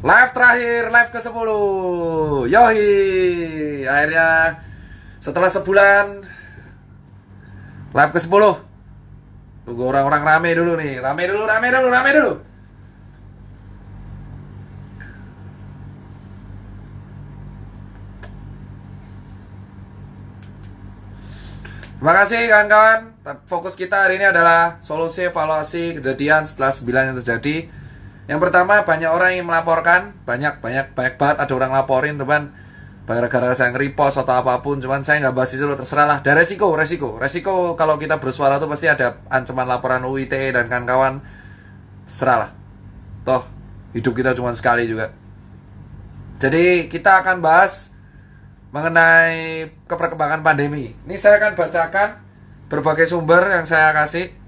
Live terakhir, live ke-10. Yohi. Akhirnya setelah sebulan live ke-10. Tunggu orang-orang rame dulu nih. Rame dulu, rame dulu, rame dulu. Terima kasih kawan-kawan. Fokus kita hari ini adalah solusi evaluasi kejadian setelah 9 yang terjadi. Yang pertama, banyak orang yang melaporkan, banyak banget ada orang laporin teman, gara-gara saya nge-repost atau apapun. Cuman saya nggak bahas itu, terserah lah. Ada resiko kalau kita bersuara tuh pasti ada ancaman laporan UU ITE dan kawan-kawan. Terserah lah. Toh hidup kita cuma sekali juga. Jadi kita akan bahas mengenai perkembangan pandemi. Ini saya akan bacakan berbagai sumber yang saya kasih.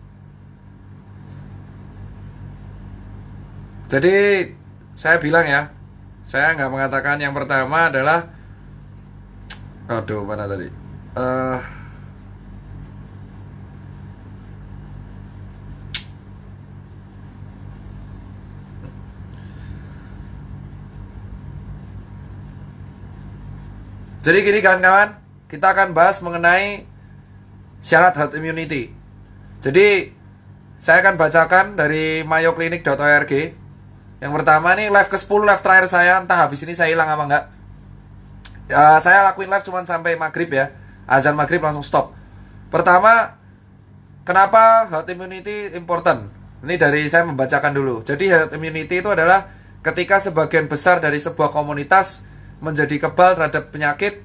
Jadi saya bilang ya, saya nggak mengatakan yang pertama adalah, aduh mana tadi? Jadi gini kawan-kawan, kita akan bahas mengenai syarat herd immunity. Jadi saya akan bacakan dari mayoclinic.org. Yang pertama nih live ke-10, live terakhir saya, entah habis ini saya hilang apa enggak. Saya lakuin live cuma sampai maghrib ya. Azan maghrib langsung stop. Pertama, kenapa herd immunity important? Ini dari saya membacakan dulu. Jadi herd immunity itu adalah ketika sebagian besar dari sebuah komunitas menjadi kebal terhadap penyakit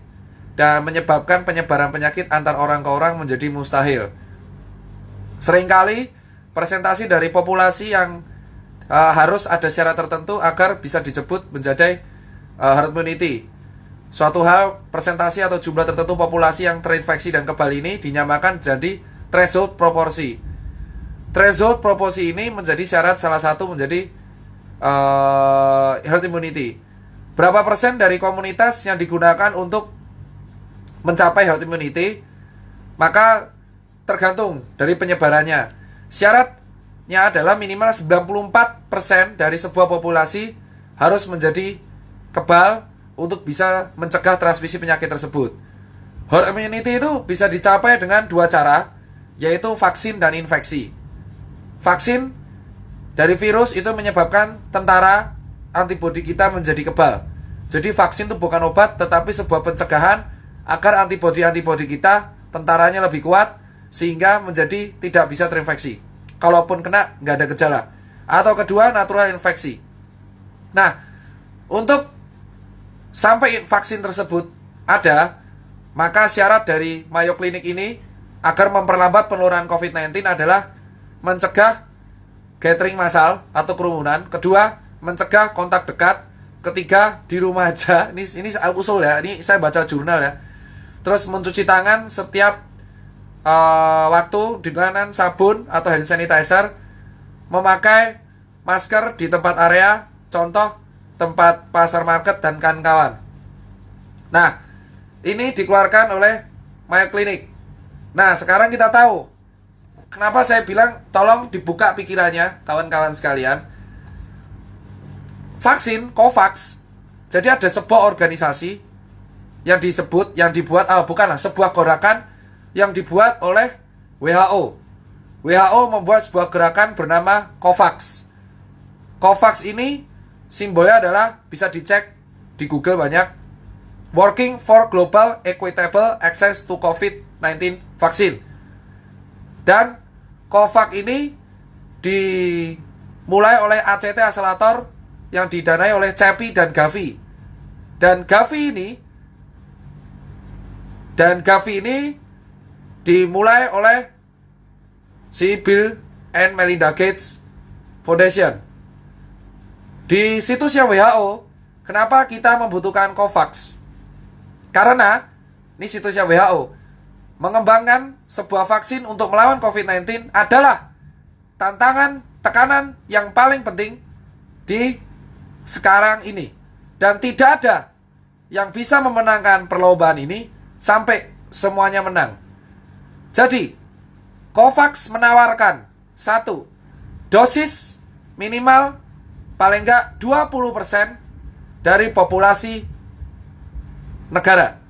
dan menyebabkan penyebaran penyakit antar orang ke orang menjadi mustahil. Seringkali presentasi dari populasi yang harus ada syarat tertentu agar bisa disebut menjadi herd immunity. Suatu hal, presentasi atau jumlah tertentu populasi yang terinfeksi dan kebal ini dinyamakan jadi threshold proporsi. Threshold proporsi ini menjadi syarat salah satu menjadi herd immunity. Berapa persen dari komunitas yang digunakan untuk mencapai herd immunity? Maka tergantung dari penyebarannya. Syaratnya adalah minimal 94% dari sebuah populasi harus menjadi kebal untuk bisa mencegah transmisi penyakit tersebut. Herd immunity itu bisa dicapai dengan dua cara, yaitu vaksin dan infeksi. Vaksin dari virus itu menyebabkan tentara antibodi kita menjadi kebal. Jadi vaksin itu bukan obat, tetapi sebuah pencegahan agar antibodi kita, tentaranya lebih kuat, sehingga menjadi tidak bisa terinfeksi. Kalaupun kena, nggak ada gejala. Atau kedua, natural infeksi. Nah, untuk sampai vaksin tersebut ada, maka syarat dari Mayo Clinic ini agar memperlambat penularan COVID-19 adalah mencegah gathering massal atau kerumunan. Kedua, mencegah kontak dekat. Ketiga, di rumah aja. Ini usul ya. Ini saya baca jurnal ya. Terus mencuci tangan setiap waktu dengan sabun atau hand sanitizer. Memakai masker di tempat area, contoh tempat pasar market dan kawan-kawan. Nah, ini dikeluarkan oleh Mayo Clinic. Nah, sekarang kita tahu kenapa saya bilang tolong dibuka pikirannya kawan-kawan sekalian. Vaksin COVAX, jadi ada sebuah organisasi yang dibuat sebuah gerakan yang dibuat oleh WHO. WHO membuat sebuah gerakan bernama COVAX. COVAX ini simbolnya adalah, bisa dicek di Google banyak, Working for Global Equitable Access to COVID-19 Vaccine. Dan COVAX ini dimulai oleh ACT Accelerator yang didanai oleh CEPI dan Gavi. Dan Gavi ini dimulai oleh si Bill and Melinda Gates Foundation. Di situsnya WHO, kenapa kita membutuhkan COVAX? Karena ini situsnya WHO, mengembangkan sebuah vaksin untuk melawan COVID-19 adalah tekanan yang paling penting di sekarang ini. Dan tidak ada yang bisa memenangkan perlombaan ini sampai semuanya menang. Jadi, COVAX menawarkan 1. Dosis minimal paling enggak 20% dari populasi negara.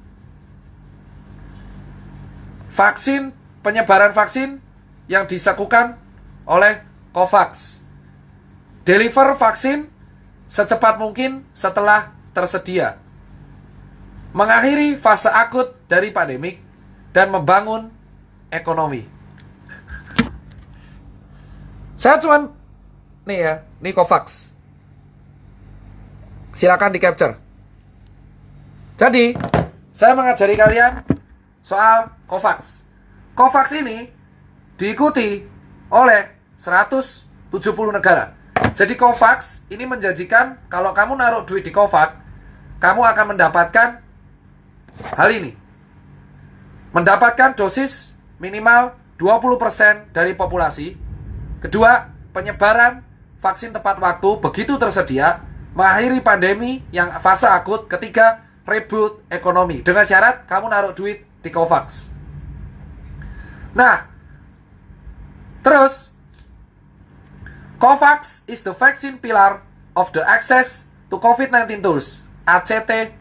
Penyebaran vaksin yang dilakukan oleh COVAX. Deliver vaksin secepat mungkin setelah tersedia. Mengakhiri fase akut dari pandemik dan membangun ekonomi. Saya cuman nih COVAX. Silakan di capture. Jadi, saya mengajari kalian soal COVAX. COVAX ini diikuti oleh 170 negara. Jadi COVAX ini menjanjikan kalau kamu naruh duit di COVAX, kamu akan mendapatkan hal ini. Mendapatkan dosis minimal 20% dari populasi. Kedua, penyebaran vaksin tepat waktu begitu tersedia, mengakhiri pandemi yang fase akut. Ketiga, reboot ekonomi. Dengan syarat kamu naruh duit di COVAX. Nah, terus COVAX is the vaccine pillar of the Access to COVID-19 Tools (ACT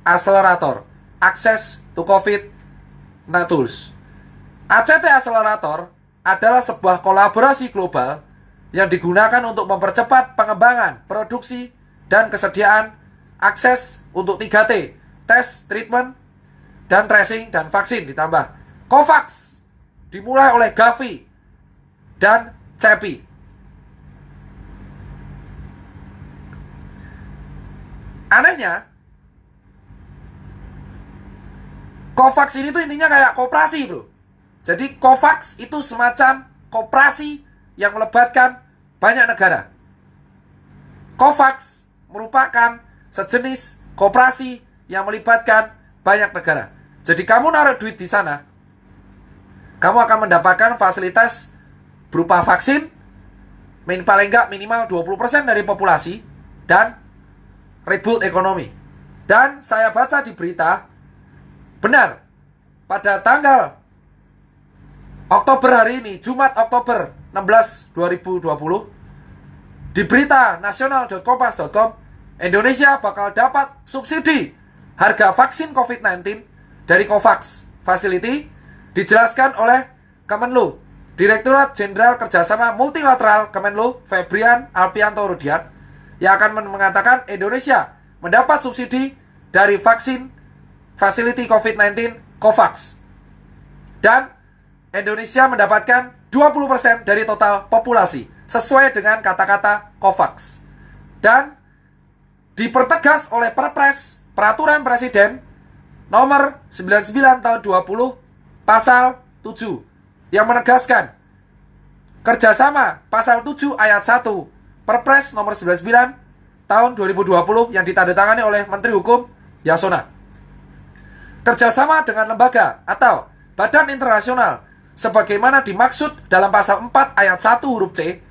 Accelerator). Access to COVID-19 Tools. ACT Accelerator adalah sebuah kolaborasi global yang digunakan untuk mempercepat pengembangan, produksi, dan kesediaan akses untuk 3T, tes, treatment, dan tracing, dan vaksin ditambah. COVAX dimulai oleh Gavi dan CEPI. Anehnya, COVAX ini tuh intinya kayak koperasi, bro. Jadi COVAX itu semacam koperasi yang melibatkan banyak negara. COVAX merupakan sejenis koperasi yang melibatkan banyak negara. Jadi kamu naruh duit di sana, kamu akan mendapatkan fasilitas berupa vaksin, paling enggak minimal 20% dari populasi, dan reboot ekonomi. Dan saya baca di berita, benar, pada tanggal Oktober hari ini, Jumat Oktober 16, 2020, di berita nasional.kompas.com, Indonesia bakal dapat subsidi harga vaksin COVID-19 dari COVAX Facility. Dijelaskan oleh Kemenlu, Direktorat Jenderal Kerjasama Multilateral Kemenlu, Febrian Alpianto Rudiat, yang akan mengatakan Indonesia mendapat subsidi dari vaksin Facility COVID-19 COVAX. Dan Indonesia mendapatkan 20% dari total populasi, sesuai dengan kata-kata COVAX. Dan dipertegas oleh Peraturan Presiden nomor 99 tahun 20 pasal 7 yang menegaskan kerjasama pasal 7 ayat 1 Perpres nomor 99 tahun 2020 yang ditandatangani oleh Menteri Hukum Yasona. Kerjasama dengan lembaga atau badan internasional sebagaimana dimaksud dalam pasal 4 ayat 1 huruf C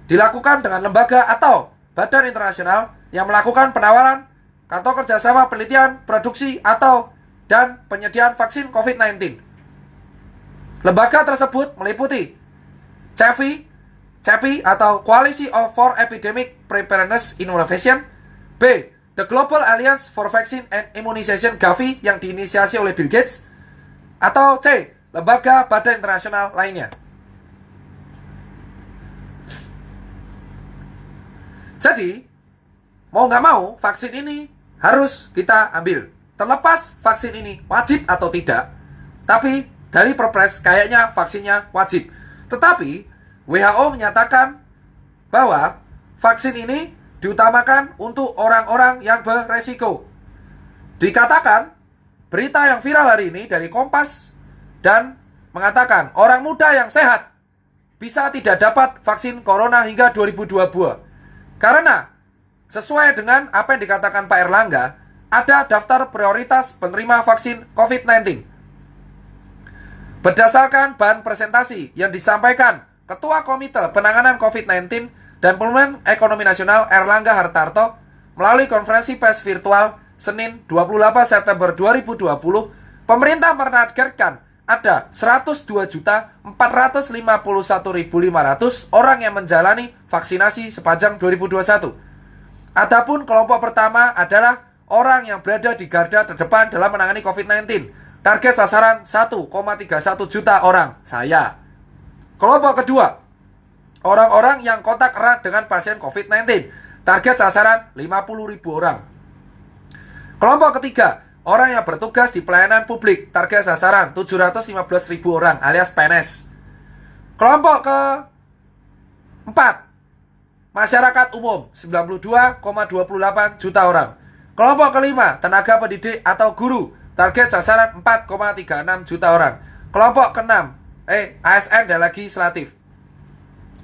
dilakukan dengan lembaga atau badan internasional yang melakukan penawaran atau kerjasama penelitian, produksi, atau dan penyediaan vaksin COVID-19. Lembaga tersebut meliputi CEPI atau Coalition for Epidemic Preparedness Innovation, B. The Global Alliance for Vaccine and Immunization Gavi yang diinisiasi oleh Bill Gates, atau C. Lembaga badan internasional lainnya. Jadi, mau nggak mau, vaksin ini harus kita ambil. Terlepas vaksin ini wajib atau tidak, tapi dari Perpres kayaknya vaksinnya wajib. Tetapi WHO menyatakan bahwa vaksin ini diutamakan untuk orang-orang yang beresiko. Dikatakan, berita yang viral hari ini dari Kompas dan mengatakan orang muda yang sehat bisa tidak dapat vaksin corona hingga 2022. Karena sesuai dengan apa yang dikatakan Pak Erlangga, ada daftar prioritas penerima vaksin COVID-19. Berdasarkan bahan presentasi yang disampaikan Ketua Komite Penanganan COVID-19 dan Pemulihan Ekonomi Nasional Erlangga Hartarto melalui konferensi pers virtual Senin 28 September 2020, pemerintah menargetkan ada 102.451.500 orang yang menjalani vaksinasi sepanjang 2021. Adapun kelompok pertama adalah orang yang berada di garda terdepan dalam menangani COVID-19. Target sasaran 1,31 juta orang, saya. Kelompok kedua, orang-orang yang kontak erat dengan pasien COVID-19. Target sasaran 50.000 orang. Kelompok ketiga, orang yang bertugas di pelayanan publik. Target sasaran 715.000 orang alias PNS. Kelompok keempat, masyarakat umum 92,28 juta orang. Kelompok kelima, tenaga pendidik atau guru. Target sasaran 4,36 juta orang. Kelompok keenam, ASN dan legislatif.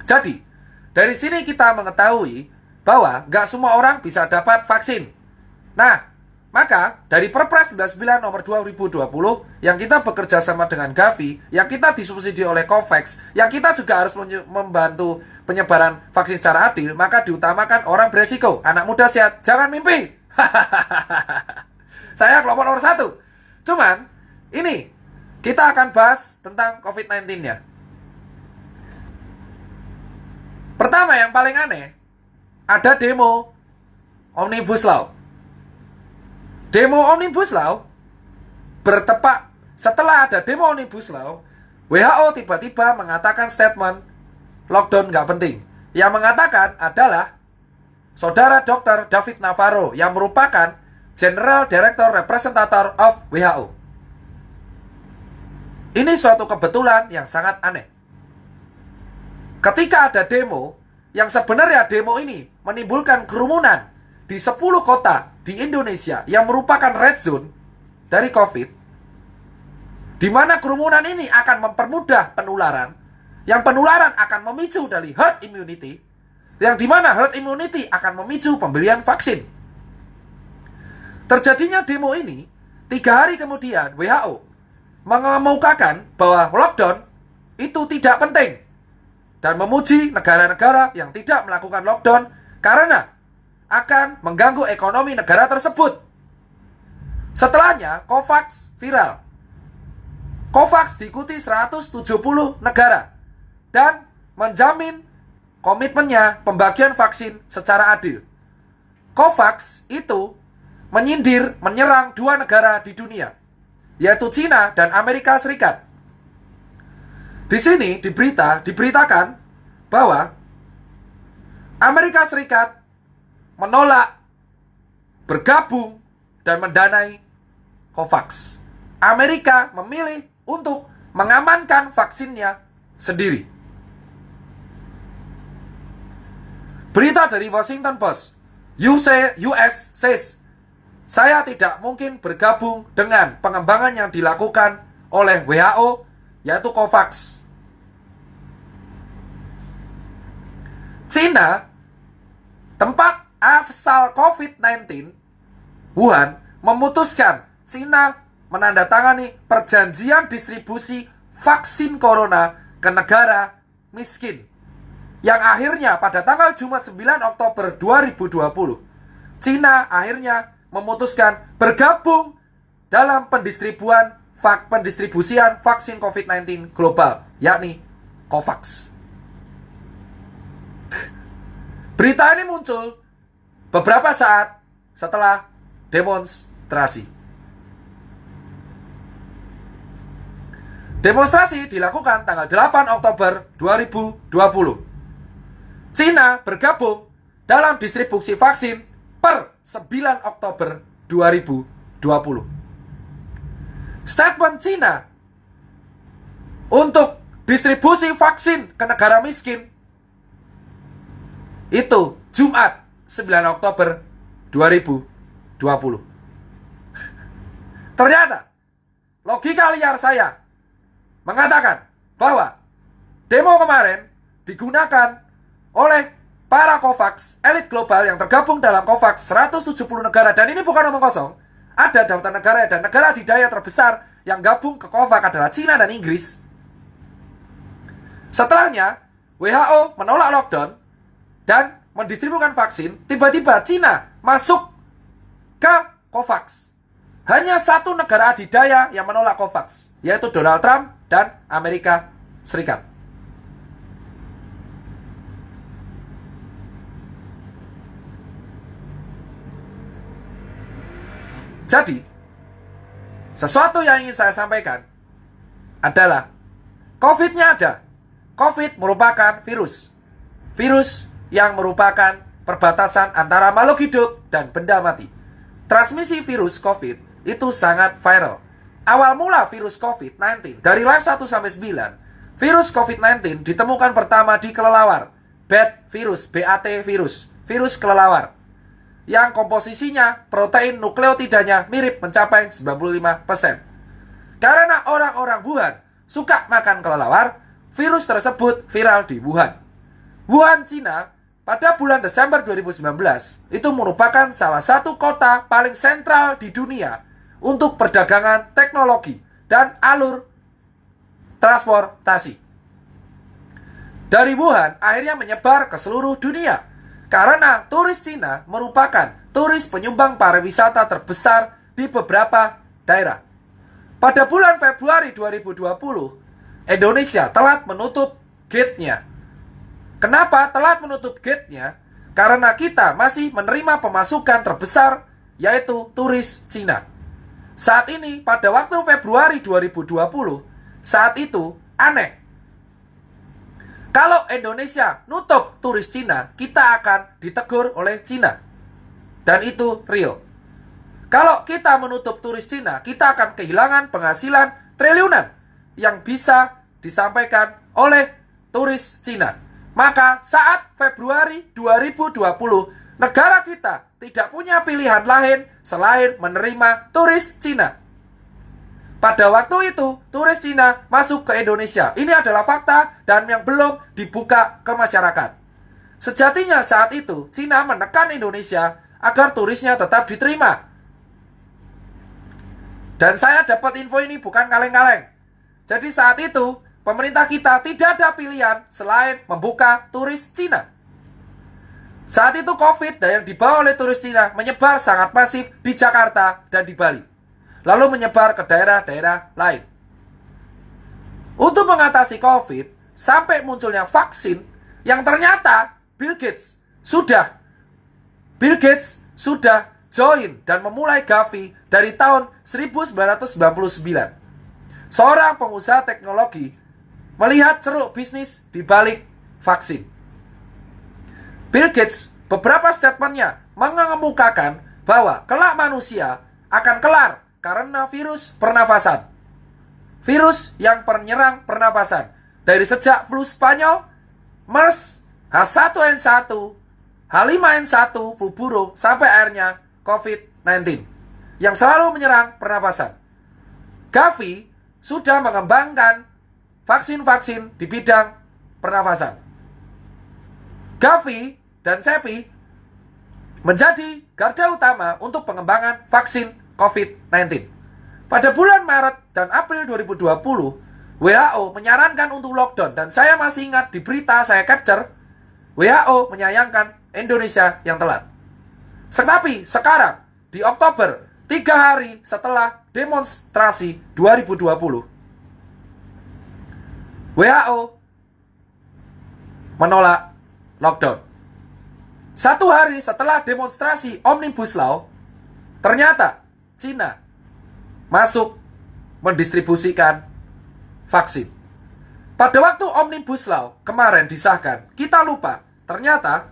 Jadi, dari sini kita mengetahui bahwa nggak semua orang bisa dapat vaksin. Nah, maka dari Perpres 99 nomor 2020 yang kita bekerja sama dengan Gavi, yang kita disubsidi oleh COVAX, yang kita juga harus membantu penyebaran vaksin secara adil, maka diutamakan orang beresiko. Anak muda sehat, jangan mimpi. Saya kelompok nomor 1. Cuman, ini kita akan bahas tentang COVID-19-nya. Pertama, yang paling aneh, ada demo Omnibus Law. Demo Omnibus Law bertepat setelah ada demo Omnibus Law, WHO tiba-tiba mengatakan statement lockdown nggak penting. Yang mengatakan adalah Saudara Dr. David Navarro yang merupakan General Director Representative of WHO. Ini suatu kebetulan yang sangat aneh. Ketika ada demo, yang sebenarnya demo ini menimbulkan kerumunan di 10 kota di Indonesia yang merupakan red zone dari COVID, di mana kerumunan ini akan mempermudah penularan, yang penularan akan memicu dari herd immunity, yang di mana herd immunity akan memicu pembelian vaksin. Terjadinya demo ini 3 hari kemudian WHO mengemukakan bahwa lockdown itu tidak penting dan memuji negara-negara yang tidak melakukan lockdown karena akan mengganggu ekonomi negara tersebut. Setelahnya, COVAX viral. COVAX diikuti 170 negara dan menjamin komitmennya pembagian vaksin secara adil. COVAX itu menyindir, menyerang 2 negara di dunia, yaitu Cina dan Amerika Serikat. Di sini diberitakan bahwa Amerika Serikat menolak bergabung dan mendanai COVAX. Amerika memilih untuk mengamankan vaksinnya sendiri. Berita dari Washington Post, US says, saya tidak mungkin bergabung dengan pengembangan yang dilakukan oleh WHO, yaitu COVAX. Cina, tempat asal COVID-19, Wuhan, memutuskan Cina menandatangani perjanjian distribusi vaksin corona ke negara miskin, yang akhirnya pada tanggal Jumat 9 Oktober 2020, Cina akhirnya memutuskan bergabung dalam pendistribusian vaksin COVID-19 global, yakni COVAX. Berita ini muncul beberapa saat setelah demonstrasi. Demonstrasi dilakukan tanggal 8 Oktober 2020. Cina bergabung dalam distribusi vaksin per 9 Oktober 2020. Statement Cina untuk distribusi vaksin ke negara miskin itu Jumat 9 Oktober 2020. Ternyata logika liar saya mengatakan bahwa demo kemarin digunakan oleh para COVAX, elit global yang tergabung dalam COVAX 170 negara. Dan ini bukan omong kosong. Ada daftar negara dan negara adidaya terbesar yang gabung ke COVAX adalah Cina dan Inggris. Setelahnya, WHO menolak lockdown dan mendistribusikan vaksin. Tiba-tiba Cina masuk ke COVAX. Hanya satu negara adidaya yang menolak COVAX, yaitu Donald Trump dan Amerika Serikat. Jadi, sesuatu yang ingin saya sampaikan adalah COVID-nya ada. COVID merupakan virus. Virus yang merupakan perbatasan antara makhluk hidup dan benda mati. Transmisi virus COVID itu sangat viral. Awal mula virus COVID-19 dari live 1 sampai 9, virus COVID-19 ditemukan pertama di kelelawar. BAT virus, virus kelelawar. Yang komposisinya protein nukleotidanya mirip mencapai 95%. Karena orang-orang Wuhan suka makan kelelawar, virus tersebut viral di Wuhan. Wuhan, Cina, pada bulan Desember 2019 itu merupakan salah satu kota paling sentral di dunia untuk perdagangan teknologi dan alur transportasi. Dari Wuhan akhirnya menyebar ke seluruh dunia karena turis Cina merupakan turis penyumbang pariwisata terbesar di beberapa daerah. Pada bulan Februari 2020, Indonesia telat menutup gate-nya. Kenapa telat menutup gate-nya? Karena kita masih menerima pemasukan terbesar, yaitu turis Cina. Saat ini, pada waktu Februari 2020, saat itu aneh. Kalau Indonesia nutup turis Cina, kita akan ditegur oleh Cina. Dan itu real. Kalau kita menutup turis Cina, kita akan kehilangan penghasilan triliunan yang bisa disampaikan oleh turis Cina. Maka saat Februari 2020, negara kita tidak punya pilihan lain selain menerima turis Cina. Pada waktu itu, turis Cina masuk ke Indonesia. Ini adalah fakta dan yang belum dibuka ke masyarakat. Sejatinya saat itu, Cina menekan Indonesia agar turisnya tetap diterima. Dan saya dapat info ini bukan kaleng-kaleng. Jadi saat itu, pemerintah kita tidak ada pilihan selain membuka turis Cina. Saat itu COVID yang dibawa oleh turis Cina menyebar sangat masif di Jakarta dan di Bali. Lalu menyebar ke daerah-daerah lain. Untuk mengatasi COVID, sampai munculnya vaksin yang ternyata Bill Gates sudah join dan memulai Gavi dari tahun 1999. Seorang pengusaha teknologi melihat ceruk bisnis di balik vaksin. Bill Gates beberapa statementnya mengemukakan bahwa kelak manusia akan kelar karena virus pernafasan. Virus yang menyerang pernafasan. Dari sejak flu Spanyol, MERS, H1N1, H5N1, flu burung, sampai akhirnya COVID-19 yang selalu menyerang pernafasan. Gavi sudah mengembangkan vaksin-vaksin di bidang pernafasan. Gavi dan CEPI menjadi garda utama untuk pengembangan vaksin COVID-19. Pada bulan Maret dan April 2020, WHO menyarankan untuk lockdown. Dan saya masih ingat di berita saya capture, WHO menyayangkan Indonesia yang telat. Tetapi sekarang, di Oktober, 3 hari setelah demonstrasi 2020, WHO menolak lockdown. 1 hari setelah demonstrasi Omnibus Law, ternyata Cina masuk mendistribusikan vaksin. Pada waktu Omnibus Law kemarin disahkan, kita lupa, ternyata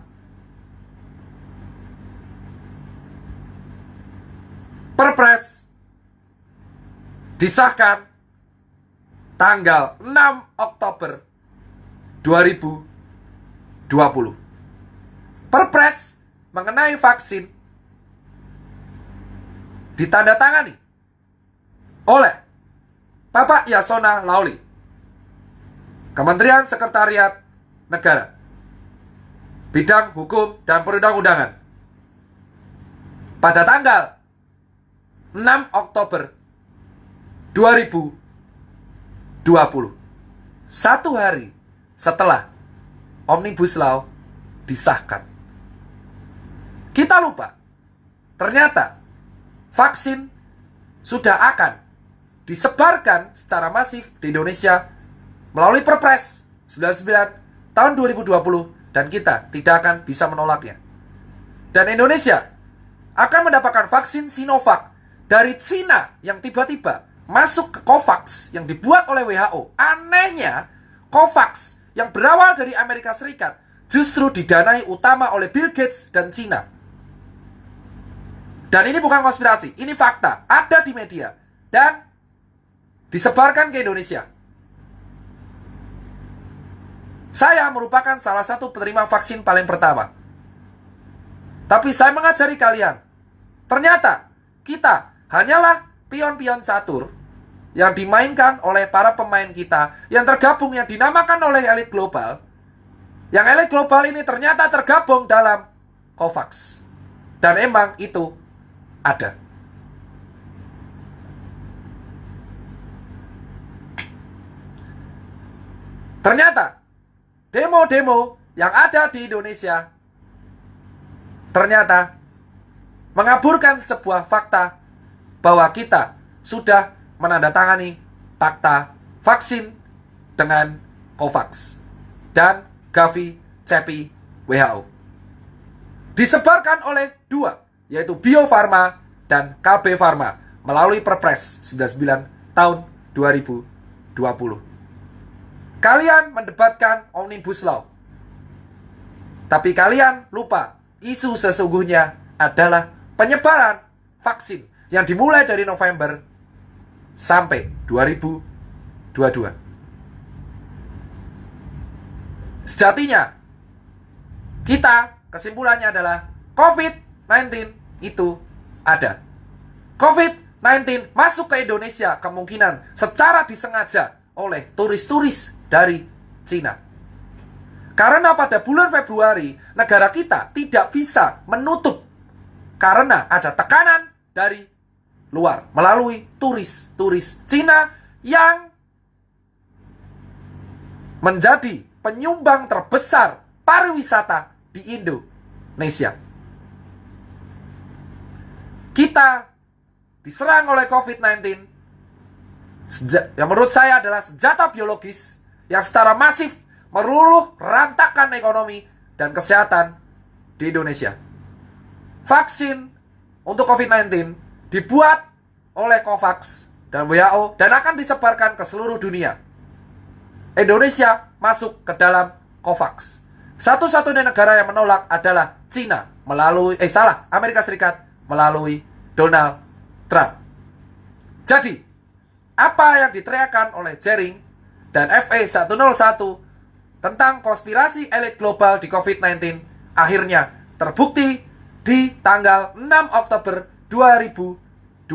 Perpres disahkan tanggal 6 Oktober 2020. Perpres mengenai vaksin ditandatangani oleh Bapak Yasona Lawli, Kementerian Sekretariat Negara, Bidang Hukum dan Perundang-undangan, pada tanggal 6 Oktober 2020. 1 hari setelah Omnibus Law disahkan. Kita lupa, ternyata vaksin sudah akan disebarkan secara masif di Indonesia melalui Perpres 99 tahun 2020 dan kita tidak akan bisa menolaknya. Dan Indonesia akan mendapatkan vaksin Sinovac dari Cina yang tiba-tiba masuk ke COVAX yang dibuat oleh WHO. Anehnya, COVAX yang berawal dari Amerika Serikat justru didanai utama oleh Bill Gates dan Cina. Dan ini bukan konspirasi, ini fakta, ada di media dan disebarkan ke Indonesia. Saya merupakan salah satu penerima vaksin paling pertama. Tapi saya mengajari kalian, ternyata kita hanyalah pion-pion catur yang dimainkan oleh para pemain kita, yang tergabung, yang dinamakan oleh elit global. Yang elit global ini ternyata tergabung dalam COVAX. Dan emang itu ada. Ternyata demo-demo yang ada di Indonesia ternyata mengaburkan sebuah fakta bahwa kita sudah menandatangani fakta vaksin dengan COVAX dan Gavi, CEPI, WHO. Disebarkan oleh dua, yaitu Bio Farma dan KB Farma melalui Perpres 99 tahun 2020. Kalian mendebatkan Omnibus Law. Tapi kalian lupa, isu sesungguhnya adalah penyebaran vaksin yang dimulai dari November sampai 2022. Sejatinya, kita kesimpulannya adalah COVID-19 itu ada. COVID-19 masuk ke Indonesia kemungkinan secara disengaja oleh turis-turis dari Cina. Karena pada bulan Februari, negara kita tidak bisa menutup karena ada tekanan dari luar melalui turis-turis Cina yang menjadi penyumbang terbesar pariwisata di Indonesia. Kita diserang oleh COVID-19 yang menurut saya adalah senjata biologis yang secara masif meluluh rantakan ekonomi dan kesehatan di Indonesia. Vaksin untuk COVID-19 dibuat oleh COVAX dan WHO dan akan disebarkan ke seluruh dunia. Indonesia masuk ke dalam COVAX. Satu-satunya negara yang menolak adalah Cina melalui Amerika Serikat melalui Donald Trump. Jadi, apa yang diteriakkan oleh Jering dan FA101 tentang konspirasi elit global di COVID-19 akhirnya terbukti di tanggal 6 Oktober 2020.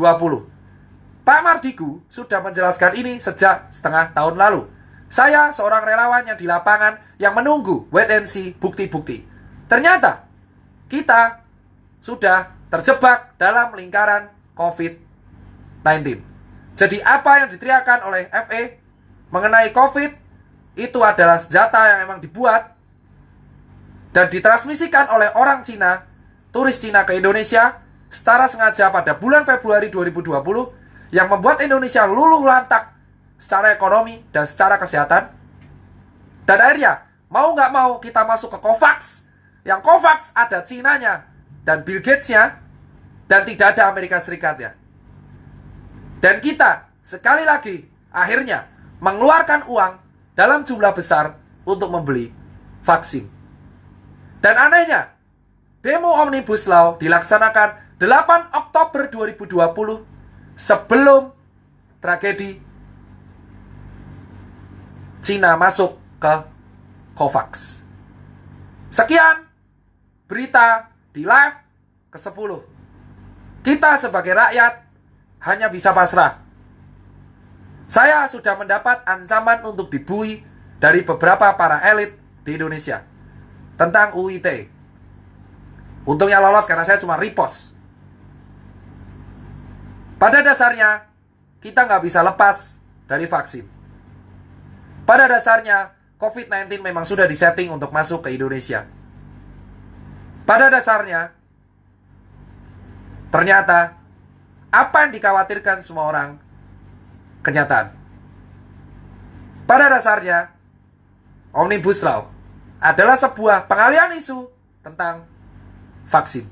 Pak Mardigu sudah menjelaskan ini sejak setengah tahun lalu. Saya seorang relawan yang di lapangan yang menunggu wait and see bukti-bukti. Ternyata kita sudah terjebak dalam lingkaran COVID-19. Jadi apa yang diteriakkan oleh FA mengenai COVID itu adalah senjata yang memang dibuat dan ditransmisikan oleh orang Cina, turis Cina ke Indonesia secara sengaja pada bulan Februari 2020 yang membuat Indonesia luluh lantak secara ekonomi dan secara kesehatan. Dan akhirnya mau nggak mau kita masuk ke COVAX, yang COVAX ada Cinanya dan Bill Gates-nya dan tidak ada Amerika Serikatnya. Dan kita sekali lagi akhirnya mengeluarkan uang dalam jumlah besar untuk membeli vaksin. Dan anehnya, demo Omnibus Law dilaksanakan 8 Oktober 2020 sebelum tragedi Cina masuk ke COVAX. Sekian berita di live ke-10. Kita sebagai rakyat hanya bisa pasrah. Saya sudah mendapat ancaman untuk dibui dari beberapa para elit di Indonesia tentang UU ITE. Untungnya lolos karena saya cuma repost. Pada dasarnya, kita nggak bisa lepas dari vaksin. Pada dasarnya, COVID-19 memang sudah disetting untuk masuk ke Indonesia. Pada dasarnya, ternyata, apa yang dikhawatirkan semua orang, kenyataan. Pada dasarnya, Omnibus Law adalah sebuah pengalihan isu tentang vaksin.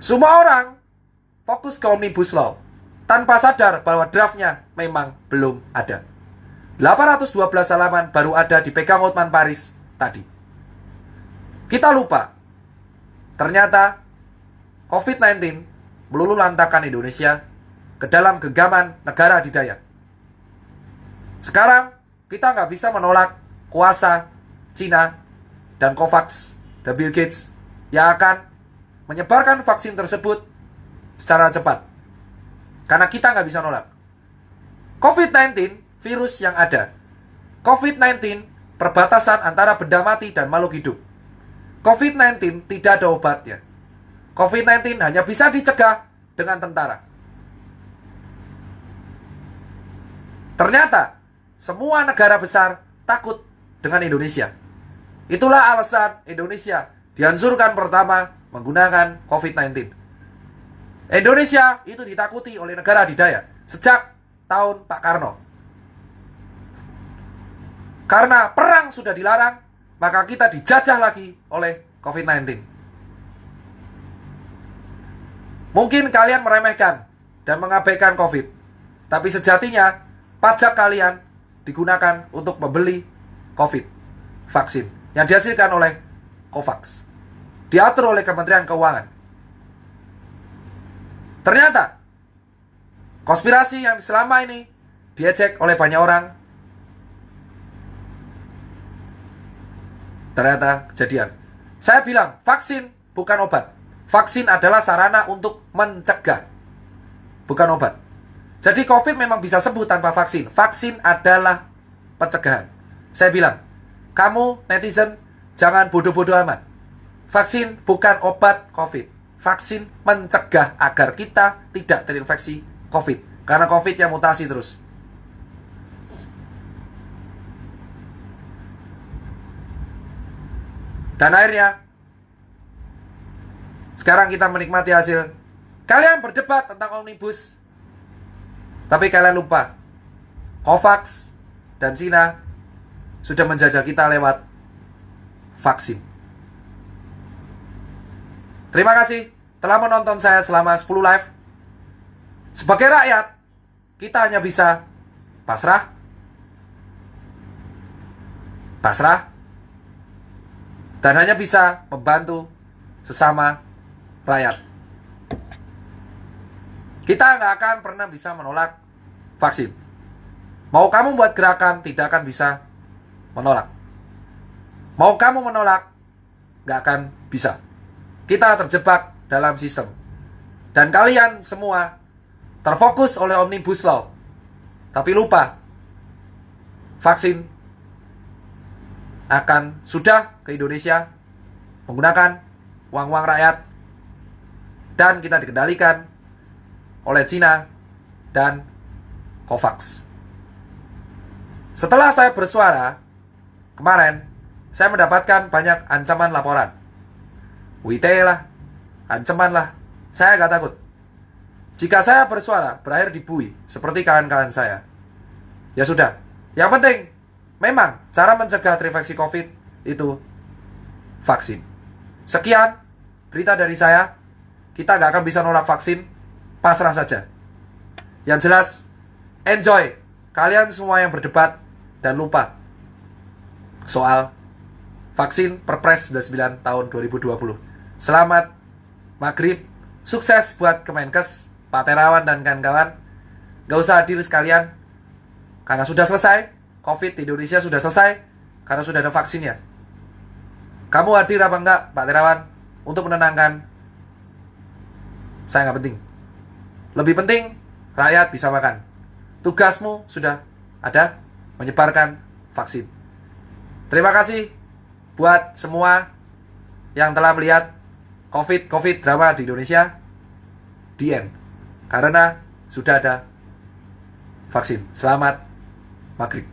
Semua orang fokus ke Omnibus Law tanpa sadar bahwa draftnya memang belum ada. 812 halaman baru ada dipegang Hotman Paris tadi. Kita lupa, ternyata COVID-19 meluluh lantakan Indonesia ke dalam genggaman negara adidaya. Sekarang kita nggak bisa menolak kuasa Cina dan COVAX dan Bill Gates yang akan menyebarkan vaksin tersebut secara cepat. Karena kita nggak bisa nolak. COVID-19 virus yang ada. COVID-19 perbatasan antara benda mati dan makhluk hidup. COVID-19 tidak ada obatnya. COVID-19 hanya bisa dicegah dengan tentara. Ternyata semua negara besar takut dengan Indonesia. Itulah alasan Indonesia dihancurkan pertama menggunakan COVID-19. Indonesia itu ditakuti oleh negara adidaya sejak tahun Pak Karno. Karena perang sudah dilarang, maka kita dijajah lagi oleh COVID-19. Mungkin kalian meremehkan dan mengabaikan COVID, tapi sejatinya pajak kalian digunakan untuk membeli COVID, vaksin, yang dihasilkan oleh COVAX, diatur oleh Kementerian Keuangan. Ternyata konspirasi yang selama ini diejek oleh banyak orang ternyata kejadian. Saya bilang vaksin bukan obat. Vaksin adalah sarana untuk mencegah, bukan obat. Jadi COVID memang bisa sembuh tanpa vaksin. Vaksin adalah pencegahan. Saya bilang, kamu netizen jangan bodoh-bodoh amat. Vaksin bukan obat COVID. Vaksin mencegah agar kita tidak terinfeksi COVID. Karena COVID yang mutasi terus. Dan akhirnya, sekarang kita menikmati hasil. Kalian berdebat tentang Omnibus, tapi kalian lupa, COVAX dan Cina sudah menjajah kita lewat vaksin. Terima kasih telah menonton saya selama 10 live. Sebagai rakyat, kita hanya bisa pasrah, dan hanya bisa membantu sesama rakyat. Kita nggak akan pernah bisa menolak vaksin. Mau kamu buat gerakan, tidak akan bisa menolak. Mau kamu menolak, nggak akan bisa. Kita terjebak dalam sistem. Dan kalian semua terfokus oleh Omnibus Law. Tapi lupa, vaksin akan sudah ke Indonesia menggunakan uang-uang rakyat. Dan kita dikendalikan oleh Cina dan COVAX. Setelah saya bersuara kemarin, saya mendapatkan banyak ancaman laporan. WITE lah, ancaman lah. Saya gak takut. Jika saya bersuara berakhir dibui seperti kawan-kawan saya, ya sudah. Yang penting, memang cara mencegah terinfeksi COVID itu vaksin. Sekian berita dari saya. Kita gak akan bisa nolak vaksin. Pasrah saja. Yang jelas, enjoy kalian semua yang berdebat dan lupa soal vaksin Perpres 99 tahun 2020. Selamat maghrib, sukses buat Kemenkes, Pak Terawan dan kawan-kawan. Gak usah hadir sekalian, karena sudah selesai. COVID di Indonesia sudah selesai, karena sudah ada vaksinnya. Kamu hadir apa enggak, Pak Terawan, untuk menenangkan? Saya nggak penting. Lebih penting, rakyat bisa makan. Tugasmu sudah ada, menyebarkan vaksin. Terima kasih buat semua yang telah melihat COVID drama di Indonesia. The end. Karena sudah ada vaksin. Selamat maghrib.